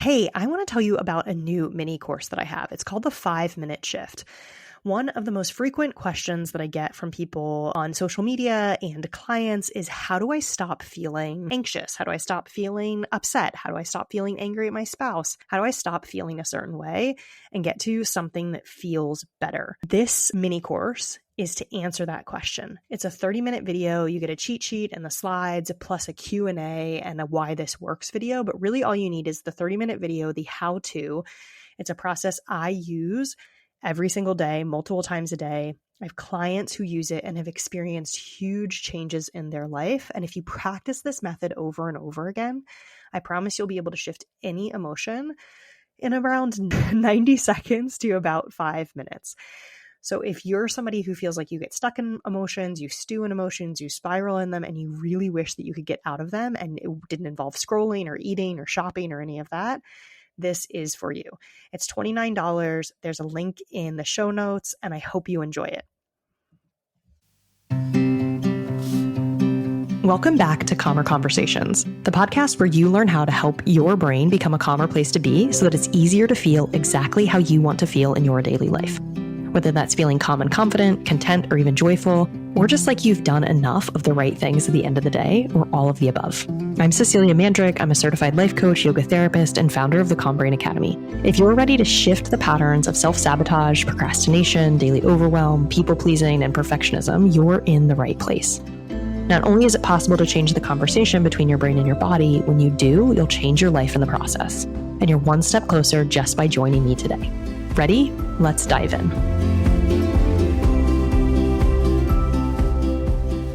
Hey, I want to tell you about a new mini course that I have. It's called the 5-Minute Shift. One of the most frequent questions that I get from people on social media and clients is, how do I stop feeling anxious? How do I stop feeling upset? How do I stop feeling angry at my spouse? How do I stop feeling a certain way and get to something that feels better? This mini course is to answer that question. It's a 30-minute video. You get a cheat sheet and the slides, plus a Q&A and a why this works video. But really all you need is the 30-minute video, the how-to. It's a process I use every single day, multiple times a day. I have clients who use it and have experienced huge changes in their life. And if you practice this method over and over again, I promise you'll be able to shift any emotion in around 90 seconds to about 5 minutes. So if you're somebody who feels like you get stuck in emotions, you stew in emotions, you spiral in them, and you really wish that you could get out of them and it didn't involve scrolling or eating or shopping or any of that, this is for you. It's $29. There's a link in the show notes, and I hope you enjoy it. Welcome back to Calmer Conversations, the podcast where you learn how to help your brain become a calmer place to be so that it's easier to feel exactly how you want to feel in your daily life. Whether that's feeling calm and confident, content, or even joyful, or just like you've done enough of the right things at the end of the day, or all of the above. I'm Cecilia Mandrick. I'm a certified life coach, yoga therapist, and founder of the Calm Brain Academy. If you're ready to shift the patterns of self-sabotage, procrastination, daily overwhelm, people-pleasing, and perfectionism, you're in the right place. Not only is it possible to change the conversation between your brain and your body, when you do, you'll change your life in the process. And you're one step closer just by joining me today. Ready? Let's dive in.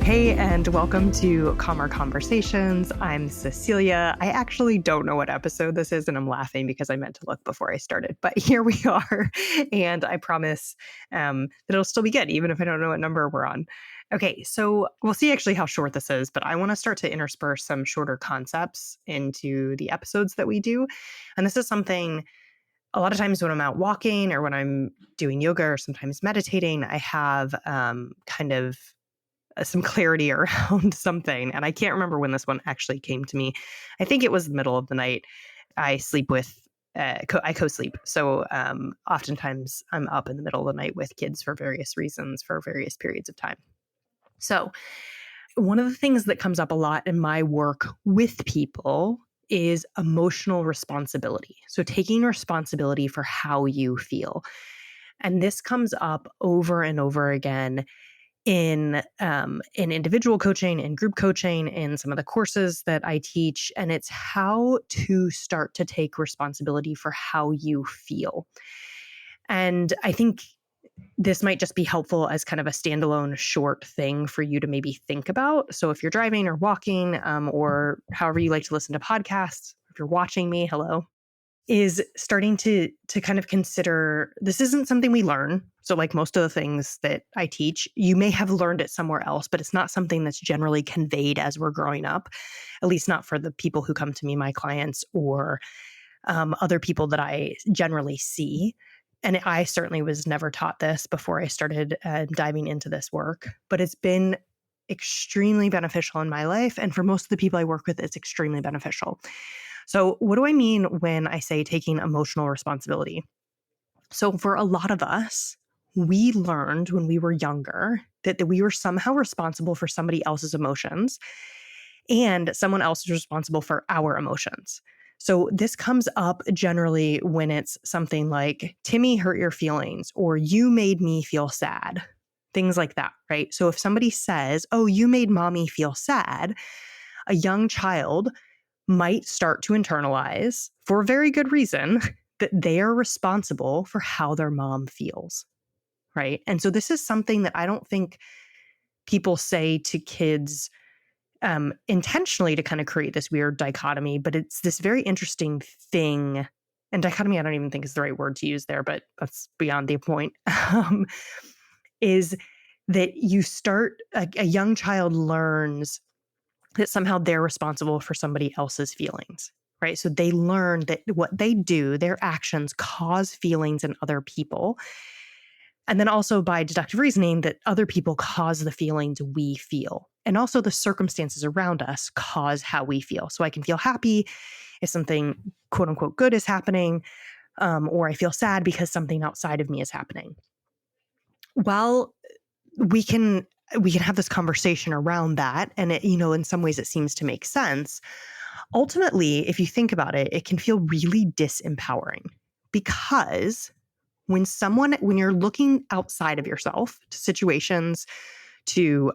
Hey, and welcome to Calmer Conversations. I'm Cecilia. I actually don't know what episode this is, and I'm laughing because I meant to look before I started. But here we are, and I promise that it'll still be good, even if I don't know what number we're on. Okay, so we'll see actually how short this is, but I want to start to intersperse some shorter concepts into the episodes that we do. And this is something a lot of times when I'm out walking or when I'm doing yoga or sometimes meditating, I have kind of some clarity around something. And I can't remember when this one actually came to me. I think it was the middle of the night. I sleep with, I co-sleep. So oftentimes I'm up in the middle of the night with kids for various reasons, for various periods of time. So one of the things that comes up a lot in my work with people is emotional responsibility. So taking responsibility for how you feel. And this comes up over and over again in individual coaching, in group coaching, in some of the courses that I teach. And it's how to start to take responsibility for how you feel. And I think this might just be helpful as kind of a standalone short thing for you to maybe think about. So if you're driving or walking, or however you like to listen to podcasts, if you're watching me, hello, is starting to kind of consider, this isn't something we learn. So like most of the things that I teach, you may have learned it somewhere else, but it's not something that's generally conveyed as we're growing up, at least not for the people who come to me, my clients, or other people that I generally see. And I certainly was never taught this before I started diving into this work, but it's been extremely beneficial in my life. And for most of the people I work with, it's extremely beneficial. So what do I mean when I say taking emotional responsibility? So for a lot of us, we learned when we were younger that we were somehow responsible for somebody else's emotions, and someone else is responsible for our emotions. So this comes up generally when it's something like, Timmy hurt your feelings, or you made me feel sad, things like that, right? So if somebody says, oh, you made mommy feel sad, a young child might start to internalize, for a very good reason, that they are responsible for how their mom feels, right? And so this is something that I don't think people say to kids intentionally to kind of create this weird dichotomy, but it's this very interesting thing. And dichotomy, I don't even think is the right word to use there, but that's beyond the point, is that you start, a young child learns that somehow they're responsible for somebody else's feelings, right? So they learn that what they do, their actions cause feelings in other people. And then also by deductive reasoning that other people cause the feelings we feel. And also the circumstances around us cause how we feel. So I can feel happy if something quote unquote good is happening, or I feel sad because something outside of me is happening. Well, we can we can have this conversation around that, and it, in some ways it seems to make sense. Ultimately, if you think about it, it can feel really disempowering, because when you're looking outside of yourself to situations, to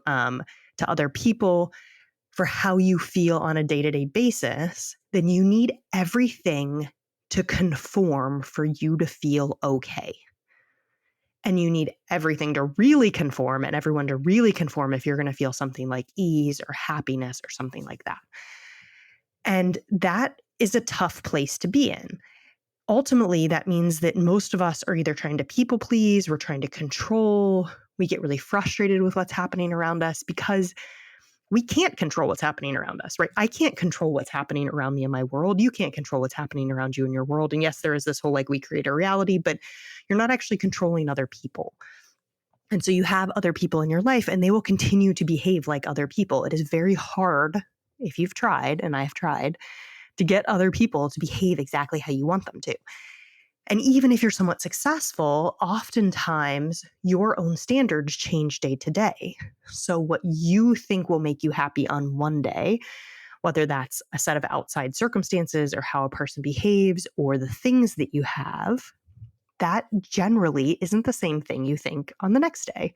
other people, for how you feel on a day-to-day basis, then you need everything to conform for you to feel okay. And you need everything to really conform and everyone to really conform if you're going to feel something like ease or happiness or something like that. And that is a tough place to be in. Ultimately, that means that most of us are either trying to people please, we're trying to control, we get really frustrated with what's happening around us because we can't control what's happening around us, right? I can't control what's happening around me in my world. You can't control what's happening around you in your world. And yes, there is this whole we create a reality, but you're not actually controlling other people. And so you have other people in your life and they will continue to behave like other people. It is very hard, if you've tried, and I've tried, to get other people to behave exactly how you want them to. And even if you're somewhat successful, oftentimes your own standards change day to day. So what you think will make you happy on one day, whether that's a set of outside circumstances or how a person behaves or the things that you have, that generally isn't the same thing you think on the next day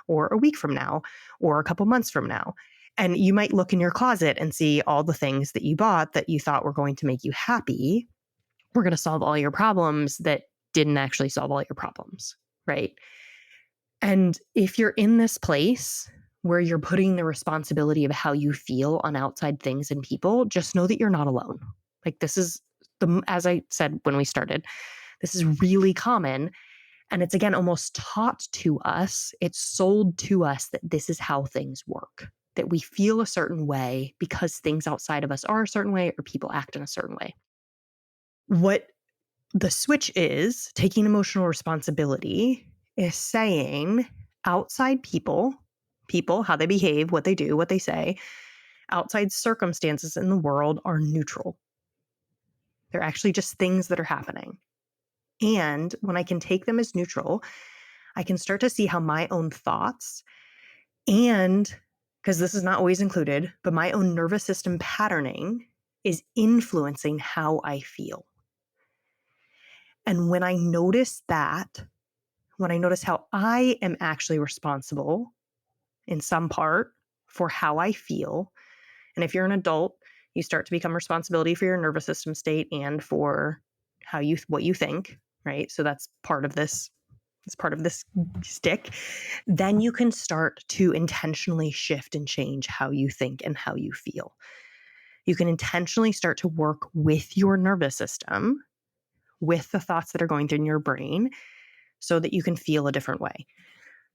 or a week from now or a couple months from now. And you might look in your closet and see all the things that you bought that you thought were going to make you happy, we're going to solve all your problems, that didn't actually solve all your problems, right? And if you're in this place where you're putting the responsibility of how you feel on outside things and people, just know that you're not alone. This is as I said when we started, this is really common. And it's, again, almost taught to us, it's sold to us that this is how things work, that we feel a certain way because things outside of us are a certain way or people act in a certain way. What the switch is, taking emotional responsibility, is saying outside people, how they behave, what they do, what they say, outside circumstances in the world are neutral. They're actually just things that are happening. And when I can take them as neutral, I can start to see how my own thoughts and, because this is not always included, but my own nervous system patterning is influencing how I feel. And when I notice that, when I notice how I am actually responsible in some part for how I feel, and if you're an adult, you start to become responsibility for your nervous system state and for what you think, right? So that's part of this. It's part of this stick. Then you can start to intentionally shift and change how you think and how you feel. You can intentionally start to work with your nervous system, with the thoughts that are going through in your brain, so that you can feel a different way.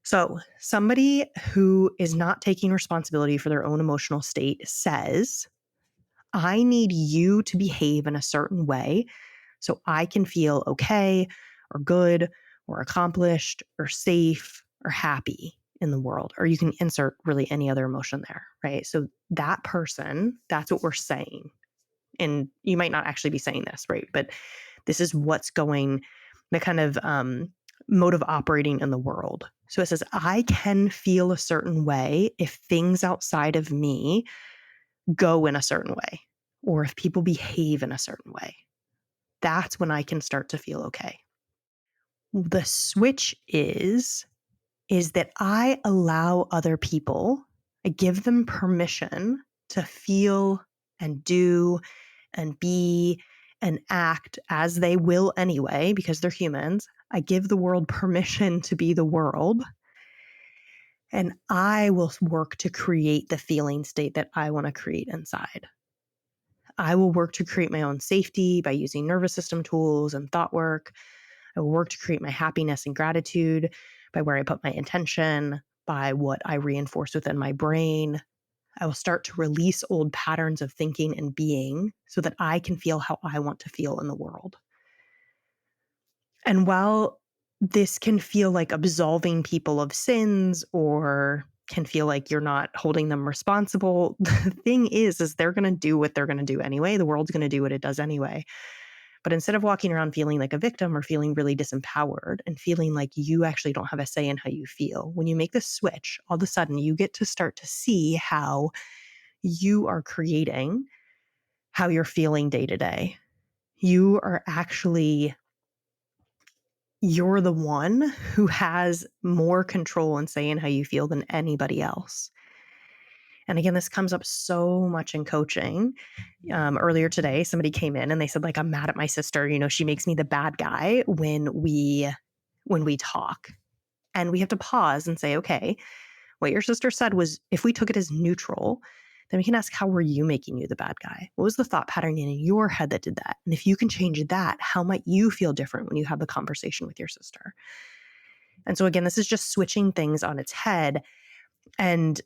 So somebody who is not taking responsibility for their own emotional state says, I need you to behave in a certain way so I can feel okay or good or accomplished or safe or happy in the world. Or you can insert really any other emotion there, right? So that person, that's what we're saying. And you might not actually be saying this, right? But this is what's going, the kind of mode of operating in the world. So it says, I can feel a certain way if things outside of me go in a certain way, or if people behave in a certain way. That's when I can start to feel okay. The switch is that I allow other people, I give them permission to feel and do and be and act as they will anyway, because they're humans. I give the world permission to be the world. And I will work to create the feeling state that I want to create inside. I will work to create my own safety by using nervous system tools and thought work. I will work to create my happiness and gratitude by where I put my intention, by what I reinforce within my brain. I will start to release old patterns of thinking and being so that I can feel how I want to feel in the world. And while this can feel like absolving people of sins or can feel like you're not holding them responsible. The thing is they're going to do what they're going to do anyway. The world's going to do what it does anyway. But instead of walking around feeling like a victim or feeling really disempowered and feeling like you actually don't have a say in how you feel, when you make the switch, all of a sudden you get to start to see how you are creating how you're feeling day to day. You're the one who has more control and say in how you feel than anybody else. And again, this comes up so much in coaching. Earlier today, somebody came in and they said, like, I'm mad at my sister. She makes me the bad guy when we talk. And we have to pause and say, okay, what your sister said was, if we took it as neutral, then we can ask, how were you making you the bad guy? What was the thought pattern in your head that did that? And if you can change that, how might you feel different when you have the conversation with your sister? And so again, this is just switching things on its head. And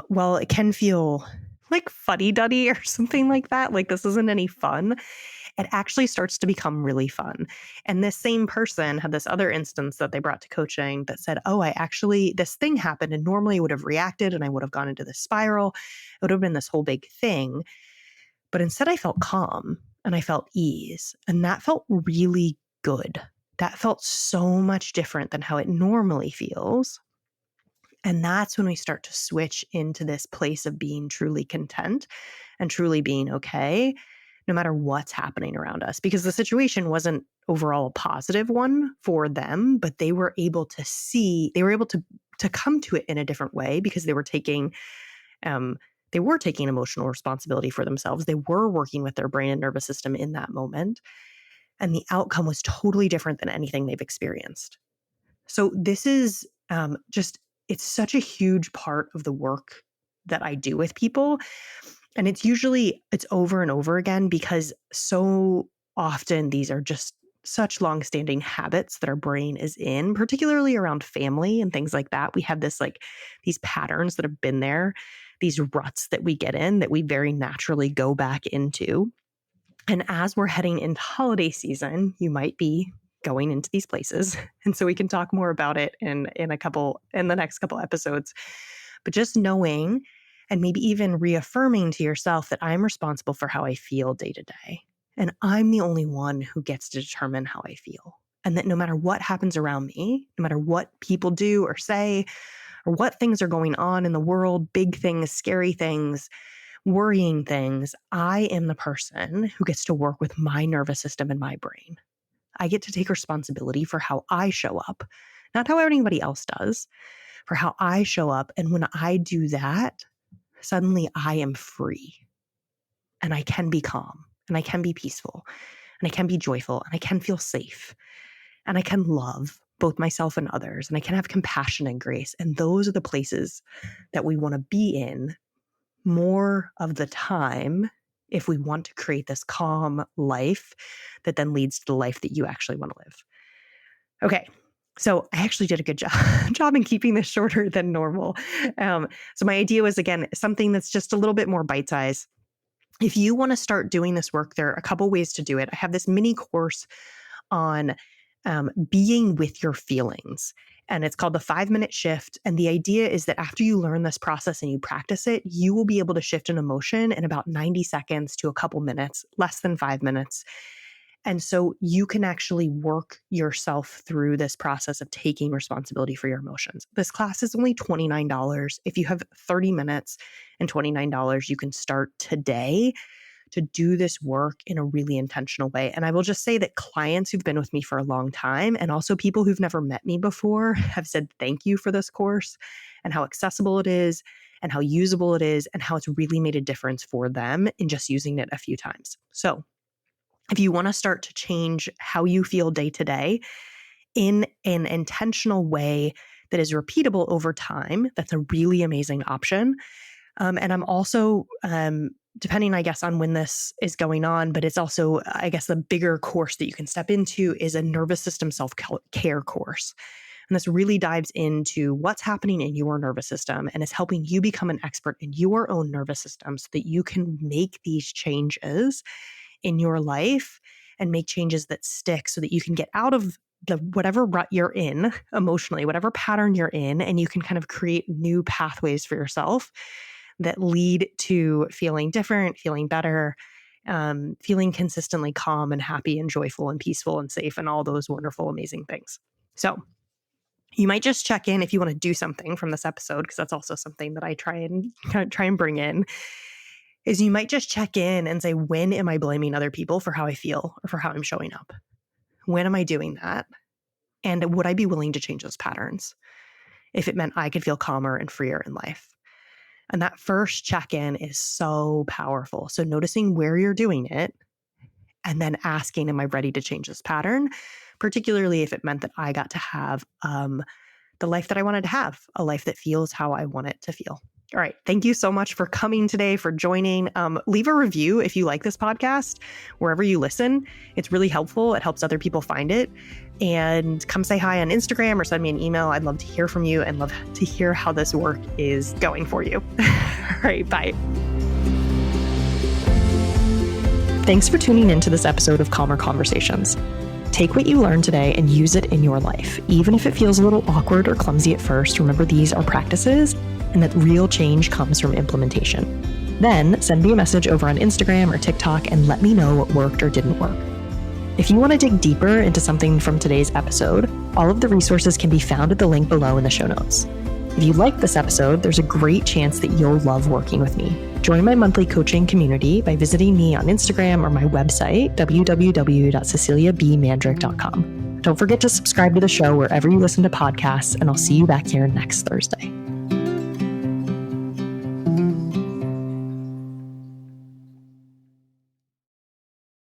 while it can feel like fuddy-duddy or something like that, like this isn't any fun, it actually starts to become really fun. And this same person had this other instance that they brought to coaching that said, oh, this thing happened and normally I would have reacted and I would have gone into this spiral. It would have been this whole big thing. But instead I felt calm and I felt ease. And that felt really good. That felt so much different than how it normally feels. And that's when we start to switch into this place of being truly content and truly being okay, no matter what's happening around us. Because the situation wasn't overall a positive one for them, but they were able to come to it in a different way because they were taking emotional responsibility for themselves. They were working with their brain and nervous system in that moment. And the outcome was totally different than anything they've experienced. So this is it's such a huge part of the work that I do with people. And it's over and over again because so often these are just such longstanding habits that our brain is in, particularly around family and things like that. We have these patterns that have been there, these ruts that we get in that we very naturally go back into. And as we're heading into holiday season, you might be going into these places. And so we can talk more about it in the next couple episodes. But just knowing and maybe even reaffirming to yourself that I'm responsible for how I feel day to day. And I'm the only one who gets to determine how I feel. And that no matter what happens around me, no matter what people do or say, or what things are going on in the world, big things, scary things, worrying things, I am the person who gets to work with my nervous system and my brain. I get to take responsibility for how I show up, not how anybody else does, for how I show up. And when I do that, suddenly I am free and I can be calm and I can be peaceful and I can be joyful and I can feel safe and I can love both myself and others and I can have compassion and grace. And those are the places that we want to be in more of the time if we want to create this calm life that then leads to the life that you actually want to live. Okay. So I actually did a good job in keeping this shorter than normal. So my idea was, again, something that's just a little bit more bite-sized. If you want to start doing this work, there are a couple ways to do it. I have this mini course on being with your feelings. And it's called the 5-minute shift. And the idea is that after you learn this process and you practice it, you will be able to shift an emotion in about 90 seconds to a couple minutes, less than 5 minutes. And so you can actually work yourself through this process of taking responsibility for your emotions. This class is only $29. If you have 30 minutes and $29, you can start today to do this work in a really intentional way. And I will just say that clients who've been with me for a long time and also people who've never met me before have said thank you for this course and how accessible it is and how usable it is and how it's really made a difference for them in just using it a few times. So if you want to start to change how you feel day to day in an intentional way that is repeatable over time, that's a really amazing option. And I'm also, depending, I guess, on when this is going on, but it's also, I guess, the bigger course that you can step into is a nervous system self-care course. And this really dives into what's happening in your nervous system and is helping you become an expert in your own nervous system so that you can make these changes in your life and make changes that stick so that you can get out of whatever rut you're in emotionally, whatever pattern you're in, and you can kind of create new pathways for yourself that lead to feeling different, feeling better, feeling consistently calm and happy and joyful and peaceful and safe and all those wonderful, amazing things. So you might just check in if you want to do something from this episode, because that's also something that I try and bring in, is you might just check in and say, when am I blaming other people for how I feel or for how I'm showing up? When am I doing that? And would I be willing to change those patterns if it meant I could feel calmer and freer in life? And that first check-in is so powerful. So noticing where you're doing it and then asking, am I ready to change this pattern? Particularly if it meant that I got to have the life that I wanted to have, a life that feels how I want it to feel. All right. Thank you so much for coming today, for joining. Leave a review if you like this podcast, wherever you listen. It's really helpful. It helps other people find it. And come say hi on Instagram or send me an email. I'd love to hear from you and love to hear how this work is going for you. All right. Bye. Thanks for tuning into this episode of Calmer Conversations. Take what you learned today and use it in your life. Even if it feels a little awkward or clumsy at first, remember these are practices and that real change comes from implementation. Then send me a message over on Instagram or TikTok and let me know what worked or didn't work. If you want to dig deeper into something from today's episode, all of the resources can be found at the link below in the show notes. If you like this episode, there's a great chance that you'll love working with me. Join my monthly coaching community by visiting me on Instagram or my website, www.ceciliabmandrick.com. Don't forget to subscribe to the show wherever you listen to podcasts, and I'll see you back here next Thursday.